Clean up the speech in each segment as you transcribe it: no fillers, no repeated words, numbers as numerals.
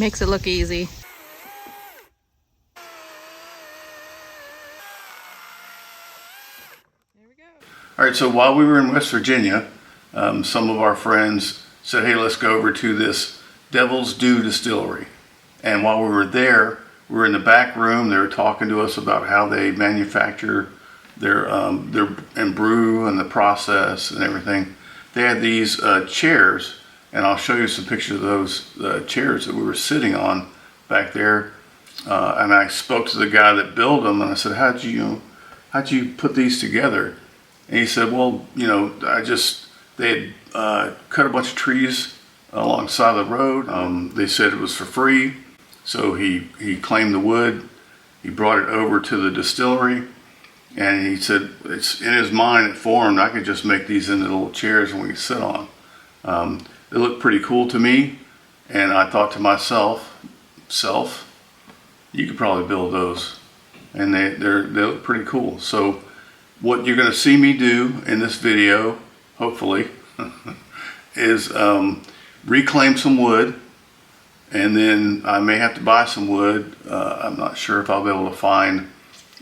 Makes it look easy. There we go. All right, so while we were in West Virginia, some of our friends said, hey, let's go over to this Devil's Due Distillery. And while we were there, we were in the back room. They were talking to us about how they manufacture their and brew and the process and everything. They had these chairs, and I'll show you some pictures of those chairs that we were sitting on back there. And I spoke to the guy that built them, and I said, how'd you put these together? And he said, well, you know, they had cut a bunch of trees alongside the road. They said it was for free. So he claimed the wood. He brought it over to the distillery, and he said it's in his mind it formed. I could just make these into little chairs and we could sit on. They look pretty cool to me, and I thought to myself, you could probably build those, and they look pretty cool. So what you're going to see me do in this video, hopefully, is reclaim some wood. And then I may have to buy some wood. I'm not sure if I'll be able to find,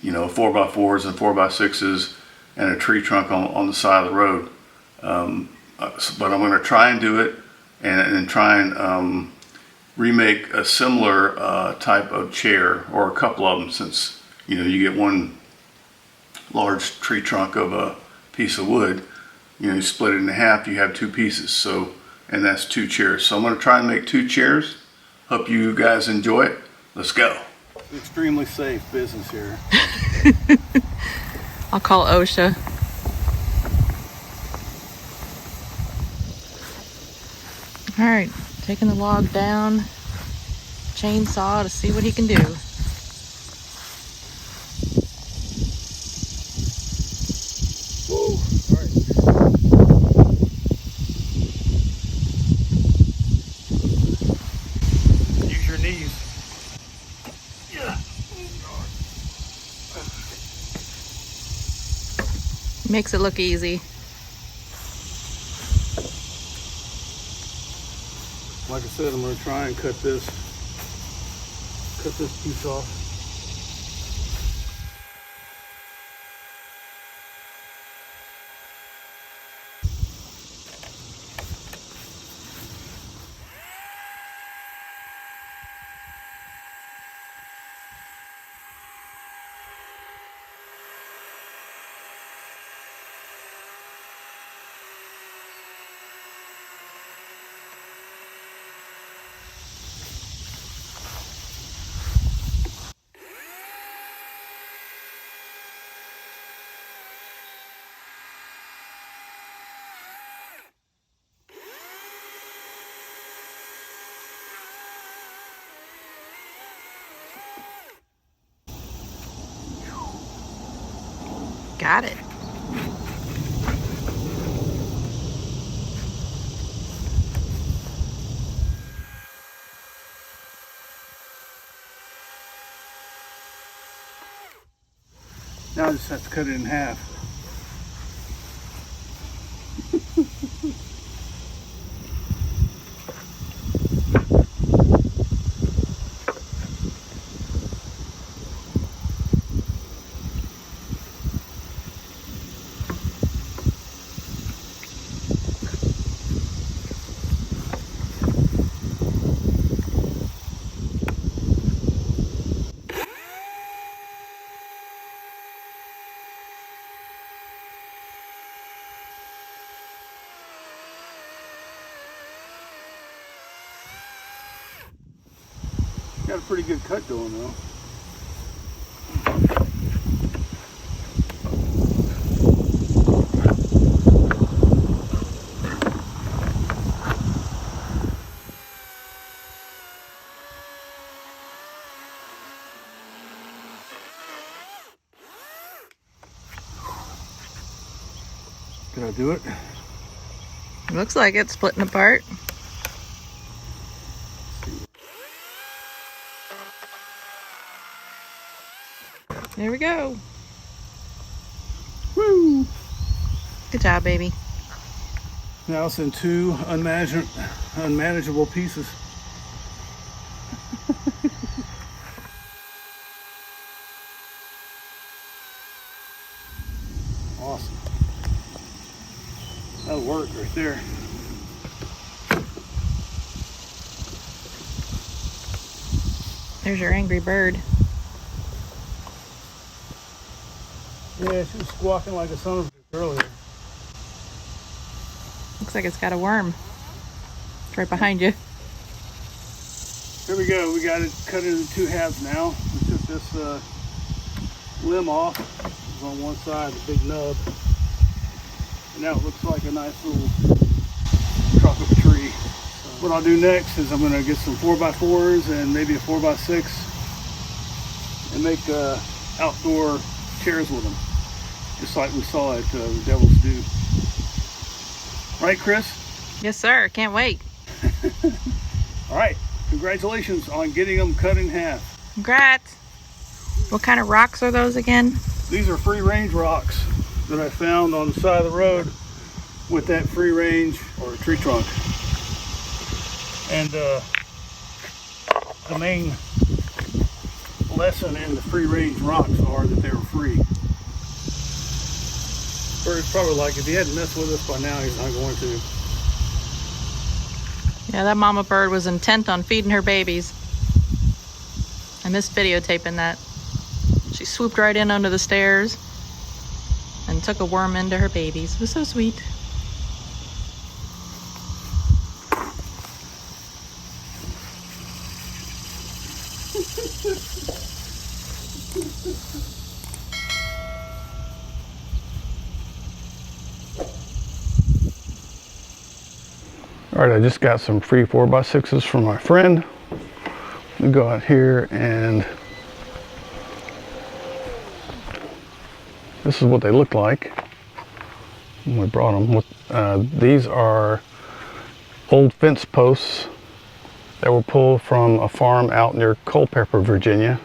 you know, 4x4s and 4x6s and a tree trunk on the side of the road. But I'm going to try and do it and try and remake a similar type of chair, or a couple of them, since, you know, you get one large tree trunk of a piece of wood, you know, you split it in half, you have two pieces. So, and that's two chairs. So I'm going to try and make two chairs. Hope you guys enjoy it. Let's go. Extremely safe business here. I'll call OSHA. All right, taking the log down, chainsaw to see what he can do. Whoa, all right. Knees. Yeah. Makes it look easy. Like I said, I'm going to try and cut this piece off. Got it. Now I just have to cut it in half. Got a pretty good cut going though. Did I do it? Looks like it's splitting apart. There we go. Woo! Good job, baby. Now it's in two unmanageable pieces. there. There's your angry bird. Yeah, she was squawking like a son of a bitch earlier. Looks like it's got a worm. It's right behind you. Here we go. We got it cut into 2 halves now. We took this limb off. It was on one side, the big nub. And now it looks like a nice little trunk of a tree. So what I'll do next is I'm going to get some 4x4s and maybe a 4x6 and make outdoor chairs with them, just like we saw at the Devil's Due. Right, Chris? Yes, sir. Can't wait. All right. Congratulations on getting them cut in half. Congrats. What kind of rocks are those again? These are free range rocks that I found on the side of the road with that free range or tree trunk. And the main lesson in the free range rocks are that they're free. Bird's probably like, if he hadn't messed with us by now, he's not going to. Yeah, that mama bird was intent on feeding her babies. I missed videotaping that. She swooped right in under the stairs and took a worm into her babies. It was so sweet. All right, I just got some free 4x6s from my friend. We go out here and this is what they look like when we brought them. These are old fence posts that were pulled from a farm out near Culpeper, Virginia.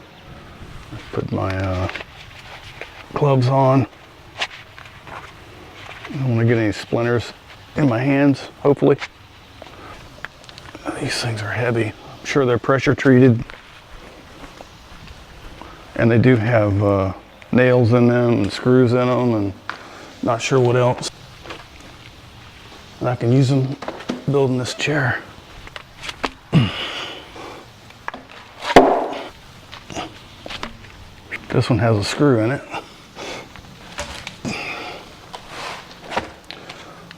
Put my gloves on. I don't want to get any splinters in my hands, hopefully. These things are heavy. I'm sure they're pressure treated. And they do have nails in them and screws in them and not sure what else. And I can use them building this chair. This one has a screw in it.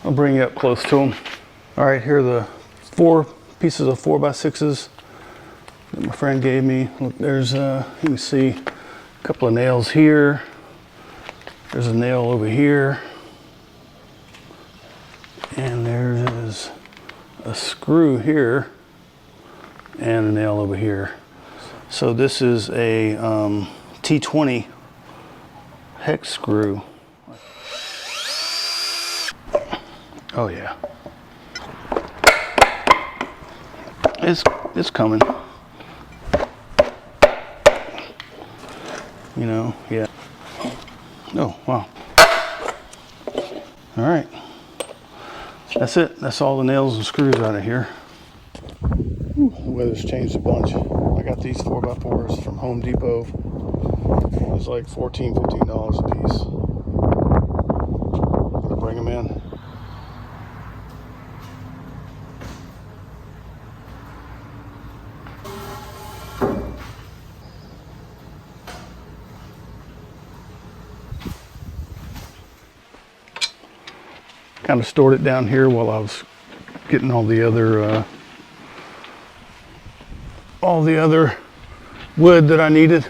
I'll bring you up close to them. All right, here are the 4 pieces of 4x6s that my friend gave me. Look, there's you can see a couple of nails here. There's a nail over here. And there's a screw here and a nail over here. So this is a T20 hex screw. Oh yeah. It's coming. You know, yeah. Oh, wow. All right. That's it. That's all the nails and screws out of here. Ooh, the weather's changed a bunch. I got these 4x4s from Home Depot. It was like $14, $15 a piece. I'm gonna bring them in. Kind of stored it down here while I was getting all the other wood that I needed.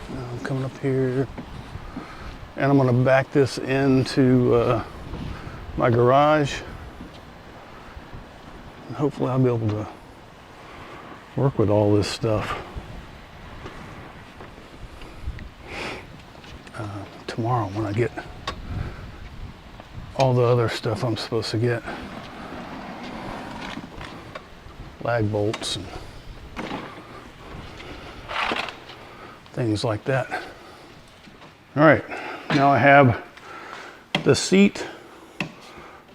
Now I'm coming up here and I'm going to back this into my garage. And hopefully I'll be able to work with all this stuff tomorrow when I get all the other stuff I'm supposed to get. Lag bolts and things like that. All right, now I have the seat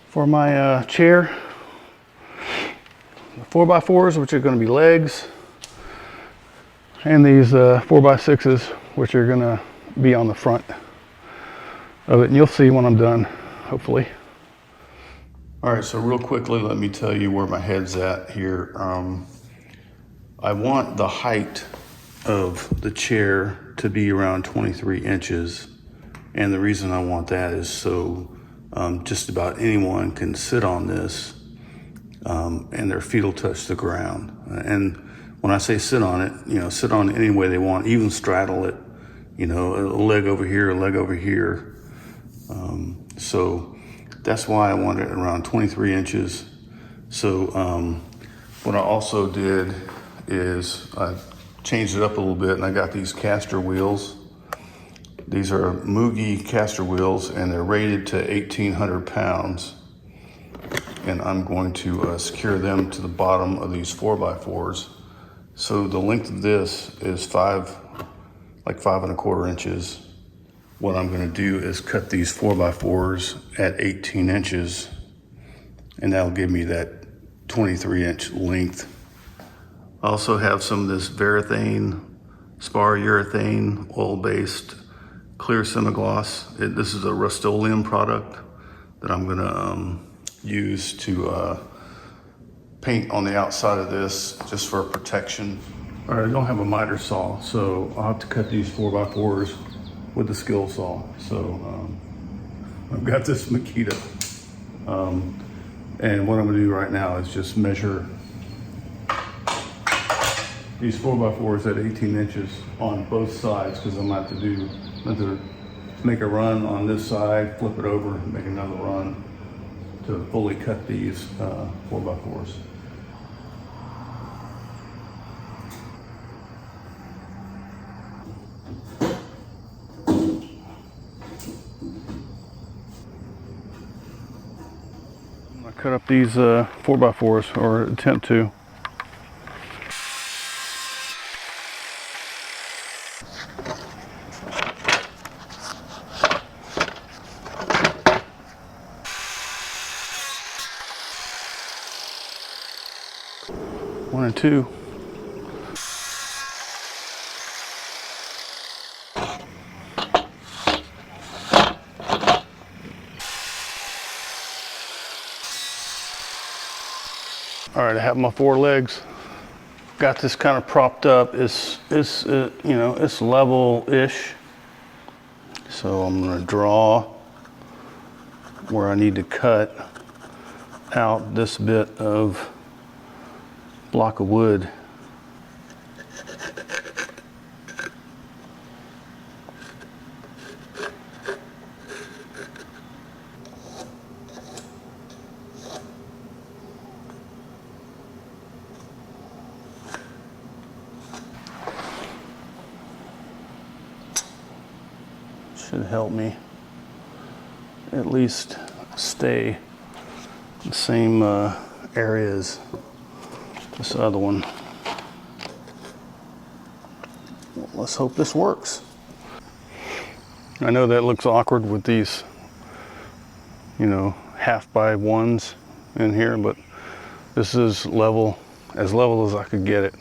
for my chair. The 4x4s, which are going to be legs, and these 4x6s which are gonna be on the front of it, and you'll see when I'm done, hopefully. All right, so real quickly, let me tell you where my head's at here. I want the height of the chair to be around 23 inches. And the reason I want that is so just about anyone can sit on this and their feet will touch the ground. And when I say sit on it, you know, sit on it any way they want, even straddle it, you know, a leg over here, a leg over here. So that's why I want it around 23 inches. So what I also did is I changed it up a little bit, and I got these caster wheels. These are Mugi caster wheels, and they're rated to 1,800 pounds. And I'm going to secure them to the bottom of these 4x4s. So the length of this is 5.25 inches. What I'm going to do is cut these 4x4s at 18 inches, and that'll give me that 23-inch length. I also have some of this Varathane spar urethane oil-based clear semi-gloss. This is a Rust-Oleum product that I'm going to use to paint on the outside of this just for protection. All right, I don't have a miter saw, so I'll have to cut these 4x4s with the skill saw. So I've got this Makita. And what I'm gonna do right now is just measure these 4x4s at 18 inches on both sides, because I'm gonna have to make a run on this side, flip it over, and make another run to fully cut these 4x4s. Cut up these 4x4s, or attempt to. One and two. All right, I have my 4 legs. Got this kind of propped up. It's you know, it's level-ish. So I'm gonna draw where I need to cut out this bit of block of wood. Should help me at least stay the same area as this other one. Well, let's hope this works. I know that looks awkward with these, you know, 1/2x1s in here, but this is level as I could get it.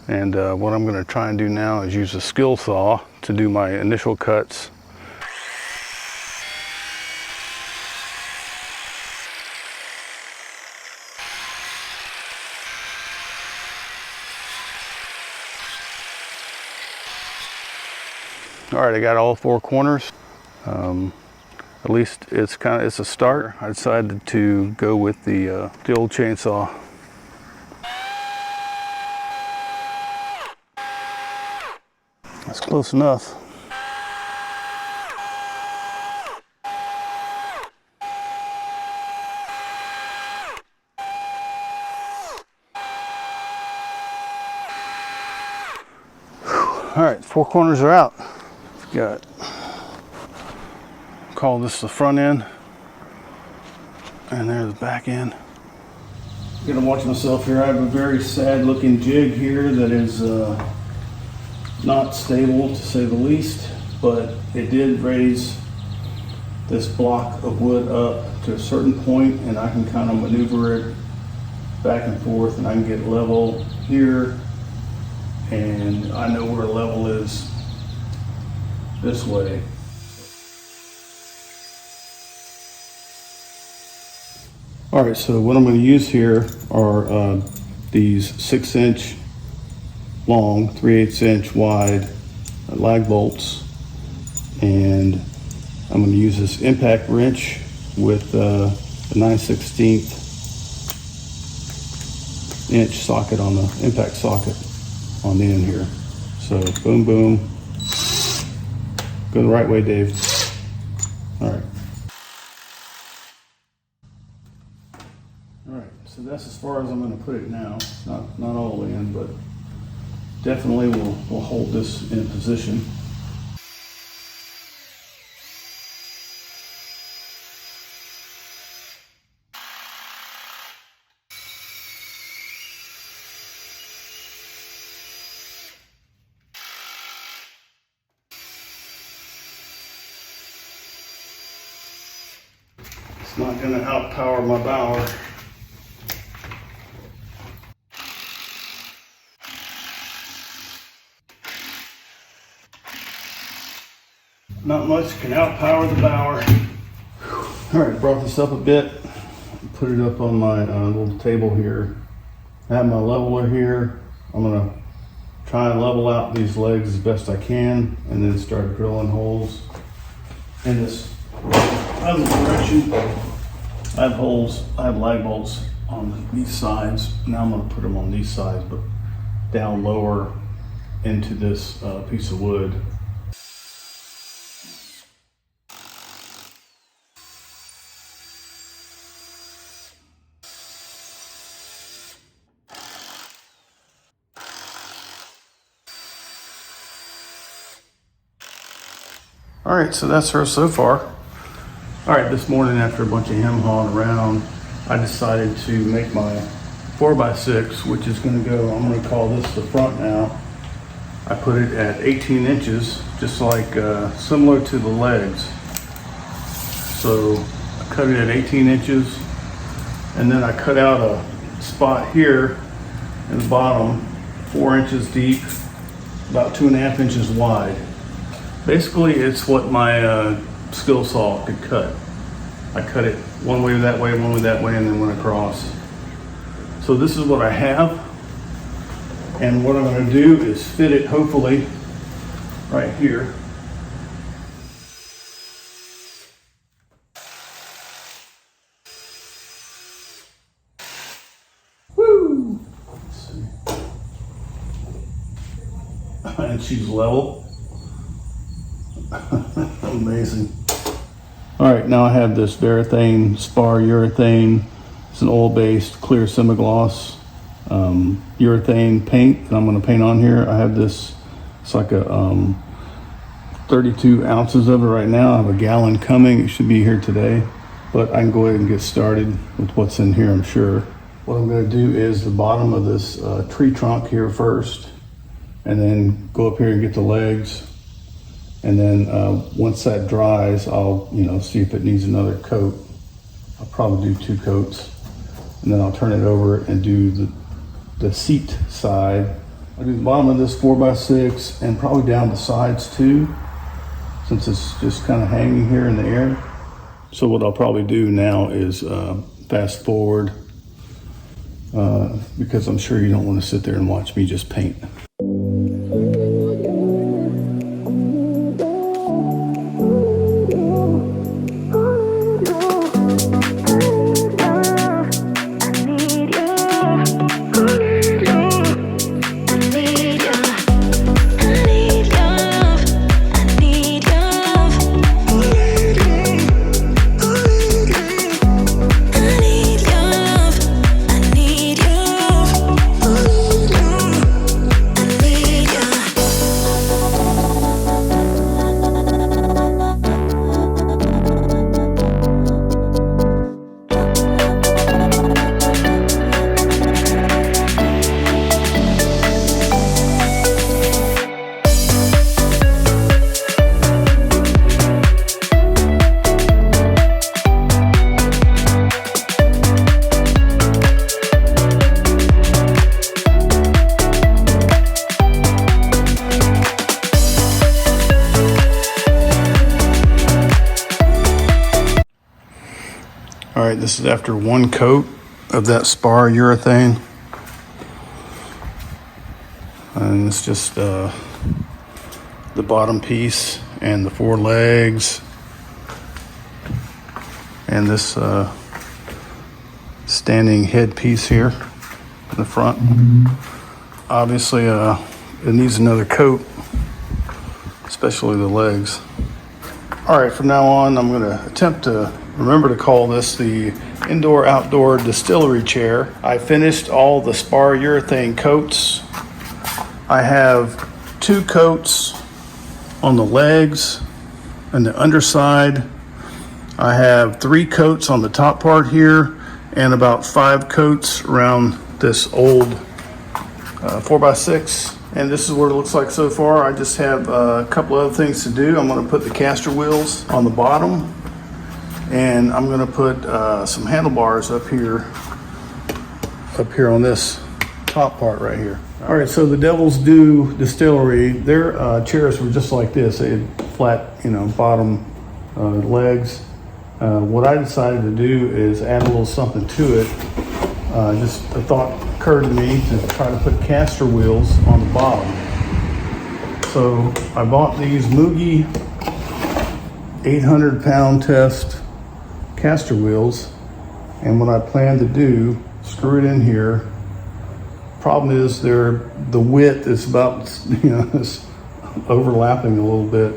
And what I'm going to try and do now is use a skill saw to do my initial cuts. All right, I got all 4 corners. At least it's a start. I decided to go with the old chainsaw. That's close enough. All right, 4 corners are out. Got, call this the front end, and there's the back end. I'm gonna watch myself here. I have a very sad looking jig here that is not stable, to say the least, but it did raise this block of wood up to a certain point, and I can kind of maneuver it back and forth, and I can get level here and I know where level is this way. All right, so what I'm going to use here are these 6-inch long, 3/8 inch wide lag bolts, and I'm going to use this impact wrench with a 9/16 inch socket on the impact socket on the end here. So boom, boom. Go the right way, Dave. All right. All right, so that's as far as I'm going to put it now. Not all the way in, but definitely we'll hold this in position. It's not going to outpower my bower. Not much can outpower the bower. All right, brought this up a bit, put it up on my little table here. I have my leveler here. I'm going to try and level out these legs as best I can, and then start drilling holes in this other direction. I have lag bolts on these sides. Now I'm going to put them on these sides, but down lower into this piece of wood. All right, so that's her so far. All right, this morning after a bunch of hem hawing around, I decided to make my 4x6, which is going to go, I'm going to call this the front now. I put it at 18 inches, just like similar to the legs. So I cut it at 18 inches, and then I cut out a spot here in the bottom, 4 inches deep, about 2.5 inches wide. Basically, it's what my skill saw could cut. I cut it one way that way, one way that way, and then went across. So this is what I have. And what I'm going to do is fit it, hopefully, right here. Woo! Let's see. And she's level. Amazing. All right, now I have this Varathane spar urethane. It's an oil-based clear semi-gloss urethane paint that I'm going to paint on here. I have this, it's like a 32 ounces of it right now. I have a gallon coming. It should be here today, but I can go ahead and get started with what's in here, I'm sure. What I'm going to do is the bottom of this tree trunk here first, and then go up here and get the legs. And then once that dries, I'll see if it needs another coat. I'll probably do 2 coats, and then I'll turn it over and do the seat side. I'll do the bottom of this 4x6 and probably down the sides too, since it's just kind of hanging here in the air. So what I'll probably do now is fast forward, because I'm sure you don't want to sit there and watch me just paint. right, this is after one coat of that spar urethane. And it's just the bottom piece and the four legs and this standing head piece here in the front. Obviously it needs another coat, especially the legs. All right, from now on I'm going to attempt to remember to call this the indoor-outdoor distillery chair. I finished all the spar urethane coats. I have 2 coats on the legs and the underside. I have 3 coats on the top part here and about 5 coats around this old 4x6. And this is what it looks like so far. I just have a couple other things to do. I'm going to put the caster wheels on the bottom, and I'm going to put some handlebars up here on this top part right here. All right, so the Devil's Due Distillery, their chairs were just like this. They had flat, bottom legs. What I decided to do is add a little something to it. Just a thought occurred to me to try to put caster wheels on the bottom. So I bought these Mugi 800-pound test caster wheels, and what I plan to do, screw it in here. Problem is the width is about, it's overlapping a little bit,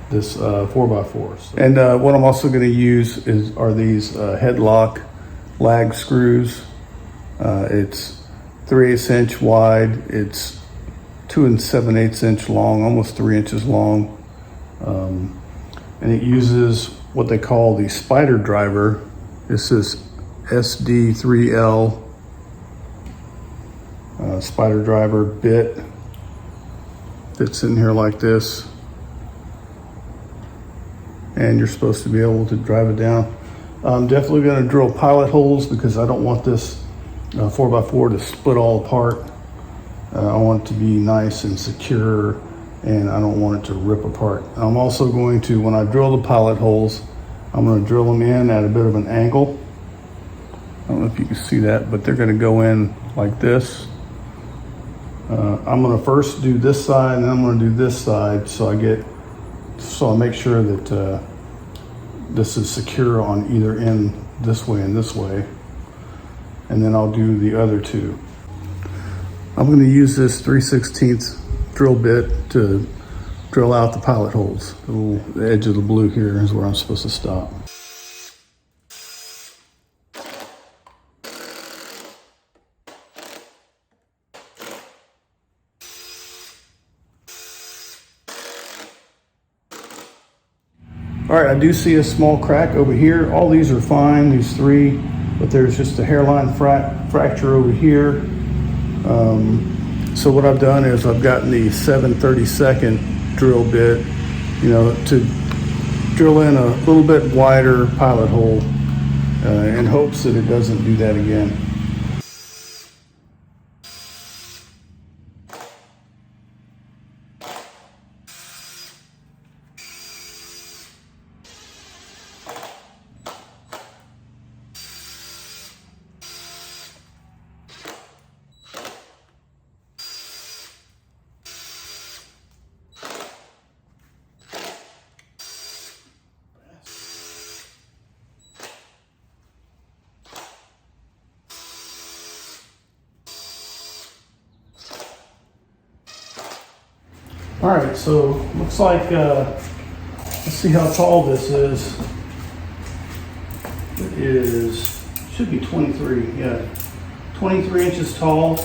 this 4x4s. And what I'm also going to use are these headlock lag screws. It's 3/8 inch wide. It's 2 7/8 inch long, almost 3 inches long. And it uses what they call the spider driver. This is SD3L spider driver bit. Fits in here like this. And you're supposed to be able to drive it down. I'm definitely going to drill pilot holes because I don't want this 4x4 to split all apart. I want it to be nice and secure, and I don't want it to rip apart. I'm also going to, when I drill the pilot holes, I'm going to drill them in at a bit of an angle. I don't know if you can see that, but they're going to go in like this. I'm going to first do this side, and then I'm going to do this side, so I make sure that this is secure on either end, this way and this way. And then I'll do the other 2. I'm going to use this 3/16 drill bit to drill out the pilot holes. The edge of the blue here is where I'm supposed to stop. All right, I do see a small crack over here. All these are fine, these 3, but there's just a hairline fracture over here. So what I've done is I've gotten the 7/32 drill bit, to drill in a little bit wider pilot hole in hopes that it doesn't do that again. All right, so looks like, let's see how tall this is. It should be 23, yeah. 23 inches tall.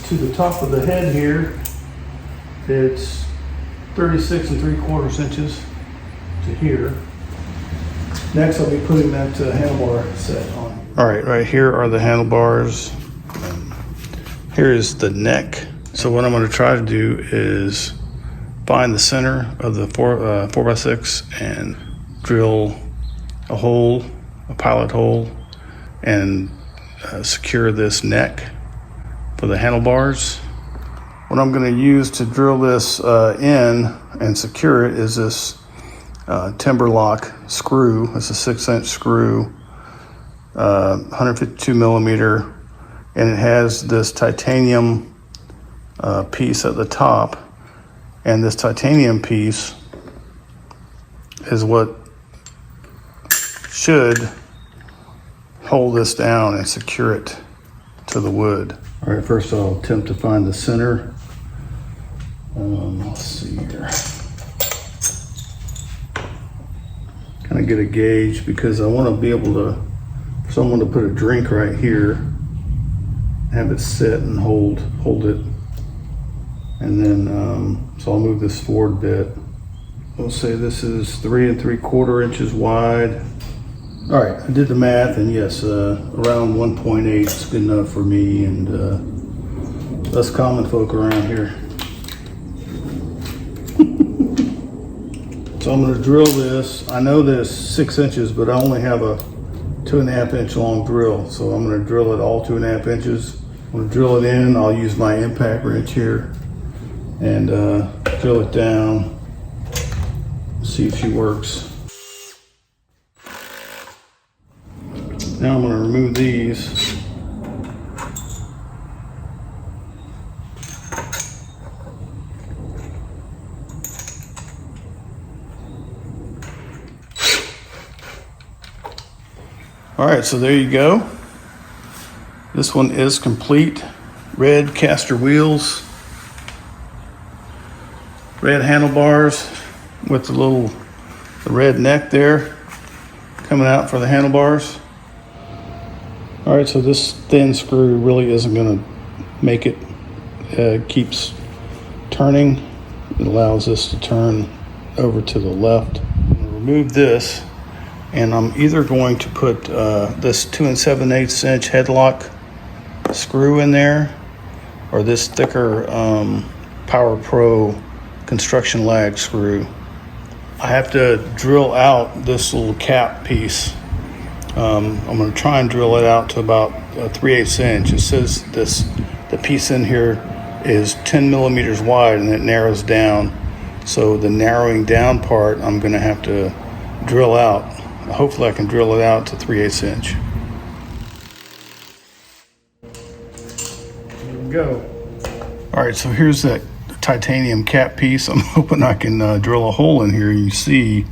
To the top of the head here, it's 36 3/4 inches to here. Next, I'll be putting that handlebar set on. All right, right here are the handlebars. Here is the neck. So what I'm going to try to do is find the center of the 4x6 and drill a hole, a pilot hole, and secure this neck for the handlebars. What I'm going to use to drill this in and secure it is this timber lock screw. It's a 6-inch screw, 152 millimeter, and it has this titanium piece at the top, and this titanium piece is what should hold this down and secure it to the wood. All right, first I'll attempt to find the center. Let's see here. Kind of get a gauge because I want to be able to, for someone to put a drink right here, have it sit and hold it. And then, so I'll move this forward a bit. We'll say this is 3 3/4 inches wide. All right, I did the math, and yes, around 1.8 is good enough for me and us common folk around here. So I'm going to drill this. I know this 6 inches, but I only have a 2.5 inch long drill. So I'm going to drill it all 2.5 inches. I'm going to drill it in. I'll use my impact wrench here and drill it down. See if she works. Now I'm going to remove these. All right, so there you go. This one is complete. Red caster wheels, red handlebars with the red neck there coming out for the handlebars. All right, so this thin screw really isn't going to make it. It keeps turning. It allows this to turn over to the left. I'm going to remove this, and I'm either going to put this 2 7/8 inch headlock screw in there, or this thicker Power Pro construction lag screw. I have to drill out this little cap piece. I'm going to try and drill it out to about 3/8 inch. It says the piece in here is 10 millimeters wide, and it narrows down. So the narrowing down part, I'm going to have to drill out. Hopefully I can drill it out to 3/8 inch. Here we go. All right, so here's that titanium cap piece. I'm hoping I can drill a hole in here. You see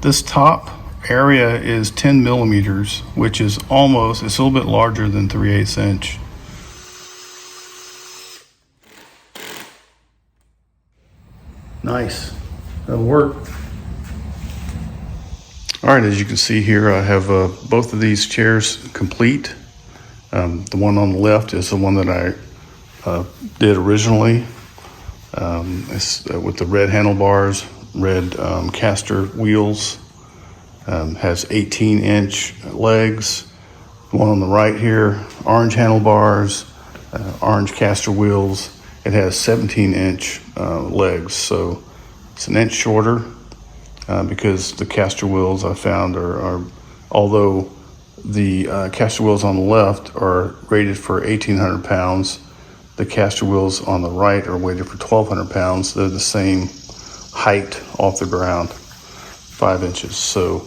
this top area is 10 millimeters, which is it's a little bit larger than 3/8 inch. Nice, that'll work. All right, as you can see here, I have both of these chairs complete. The one on the left is the one that I did originally. It's with the red handlebars, red caster wheels, has 18-inch legs. The one on the right here, orange handlebars, orange caster wheels. It has 17-inch legs, so it's an inch shorter because the caster wheels I found are although the caster wheels on the left are rated for 1,800 pounds, the caster wheels on the right are rated for 1,200 pounds. They're the same height off the ground, 5 inches. So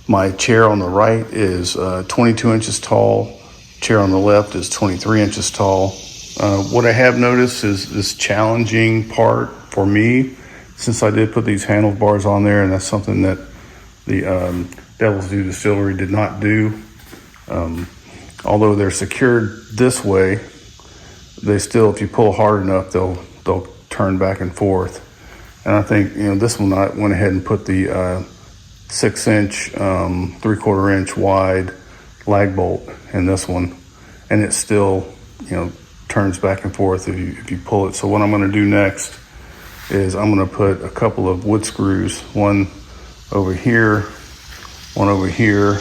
my chair on the right is 22 inches tall. Chair on the left is 23 inches tall. What I have noticed is this challenging part for me, since I did put these handlebars on there, and that's something that the Devil's Due Distillery did not do. Although they're secured this way, they still, if you pull hard enough, they'll turn back and forth. And I think, this one I went ahead and put the 6-inch, 3/4 inch wide lag bolt in this one, and it still, turns back and forth if you pull it. So what I'm going to do next is I'm going to put a couple of wood screws, one over here, one over here,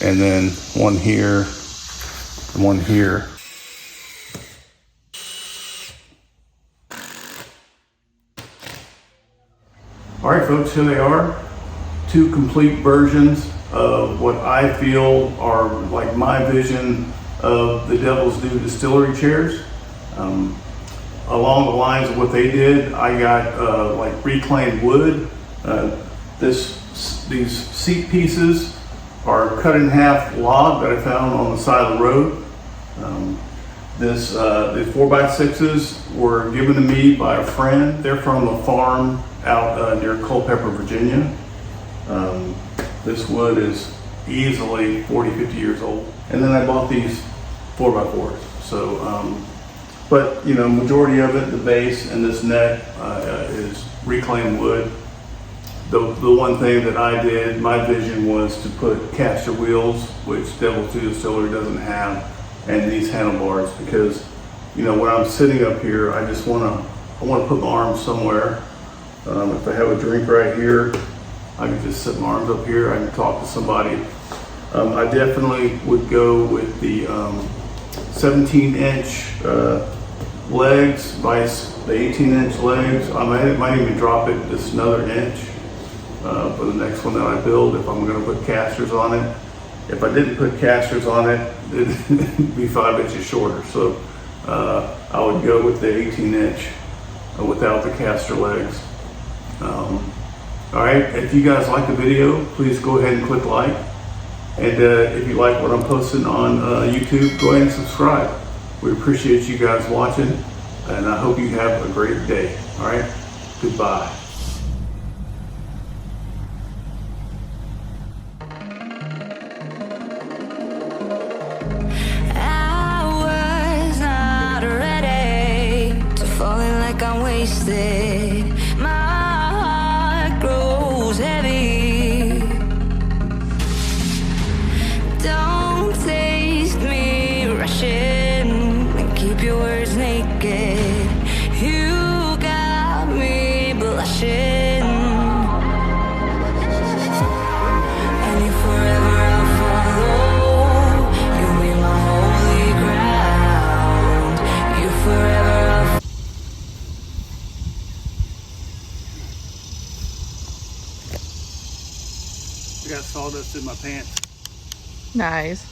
and then one here, and one here. All right, folks, here they are. 2 complete versions of what I feel are like my vision of the Devil's Due Distillery chairs. along the lines of what they did, I got like reclaimed wood. These seat pieces are cut in half log that I found on the side of the road. These 4x6s were given to me by a friend. They're from a farm out near Culpeper, Virginia. This wood is easily 40, 50 years old. And then I bought these 4x4s. So, but you know, majority of it, the base and this neck is reclaimed wood. The one thing that I did, my vision was to put caster wheels, which Devil's Due Distillery doesn't have, and these handlebars, because you know when I'm sitting up here, I want to put my arms somewhere. If I have a drink right here, I can just set my arms up here. I can talk to somebody. I definitely would go with the 17-inch legs, vice the 18-inch legs. I might even drop it just another inch for the next one that I build if I'm going to put casters on it. If I didn't put casters on it, it'd be 5 inches shorter. So I would go with the 18-inch without the caster legs. All right, if you guys like the video, please go ahead and click like. And if you like what I'm posting on YouTube, go ahead and subscribe. We appreciate you guys watching, and I hope you have a great day. All right, goodbye. I'm wasted, my heart grows heavy. Don't taste me rushing and keep your words naked. You got me blushing, and if forever I'll follow, you'll be my holy ground. You forever I got sawdust in my pants. Nice.